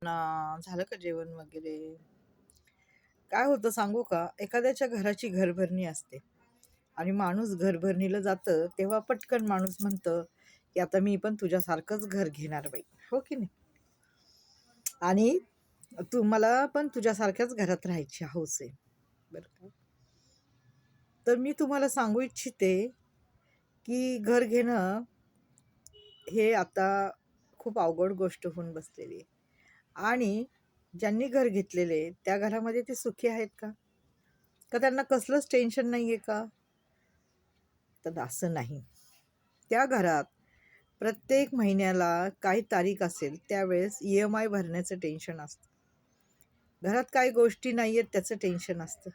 ना, झालं का जेवण वगैरे? काय होतं सांगू का? एखाद्याच्या घराची घरभरणी असते आणि माणूस घरभरणीला जातं, तेव्हा पटकन माणूस म्हणतं, की आता मी पण तुझ्यासारखंच घर घेणार बाई, हो की नाही? आणि मला पण तुझ्यासारख्याच घरात राहायची हौस आहे, बरं का? तर मी तुम्हाला सांगू इच्छिते, की घर घेणं हे आता खूप अवघड गोष्ट होऊन बसलेली आहे. आणि ज्यांनी घर घेतलेले त्या घरामध्ये ते सुखी आहेत का? का त्यांना कसलंच टेन्शन नाहीये का? तर असं नाही. त्या घरात प्रत्येक महिन्याला काही तारीख असेल त्यावेळेस EMI भरण्याचं टेन्शन असतं. घरात काही गोष्टी नाहीयेत त्याचं टेन्शन असतं.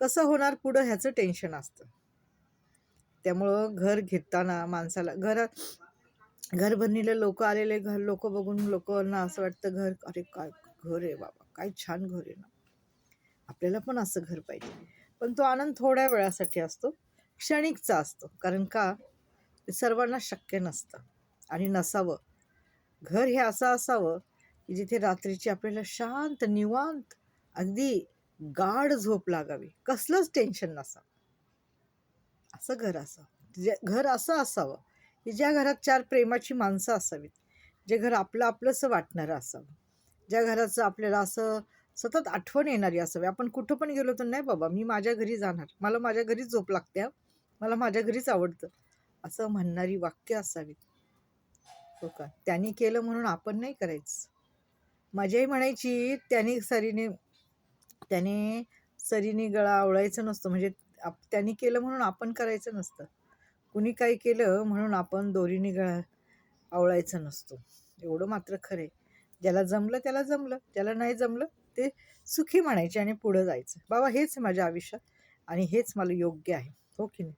कसं होणार पुढं ह्याचं टेन्शन असतं. त्यामुळं घर घेताना माणसाला घरभरणीला लोकं आलेले लोकं बघून लोकांना असं वाटतं अरे काय घर आहे बाबा, काय छान घर आहे ना. आपल्याला पण असं घर पाहिजे. पण तो आनंद थोड्या वेळासाठी असतो, क्षणिकचा असतो. कारण का? ते सर्वांना शक्य नसतं आणि नसावं. घर हे असं असावं, की जिथे रात्रीची आपल्याला शांत, निवांत, अगदी गाढ झोप लागावी. कसलंच टेन्शन नसावं. असं घर असावं. घर असं असावं, की ज्या घरात 4 प्रेमाची माणसं असावीत. जे घर आपलंसं वाटणारं असावं. ज्या घराचं आपल्याला असं सतत आठवण येणारी असावी. आपण कुठं पण गेलो तर, "नाही बाबा, मी माझ्या घरी जाणार. मला माझ्या घरीच झोप लागते हां. मला माझ्या घरीच आवडतं." असं म्हणणारी वाक्य असावीत. हो का? "त्याने केलं म्हणून आपण नाही करायचं." माझी आई म्हणायची, त्याने सरीने गळा आवळायचा नसतो. म्हणजे त्याने केलं म्हणून आपण करायचं नसतं. कुणी काही केलं म्हणून आपण दोरीने गळा आवळायचा नसतो. एवढं मात्र खरं आहे. ज्याला जमलं त्याला जमलं, ज्याला नाही जमलं ते सुखी म्हणायचे आणि पुढं जायचं. बाबा हेच माझ्या आयुष्यात आणि हेच मला योग्य आहे. हो की नाही?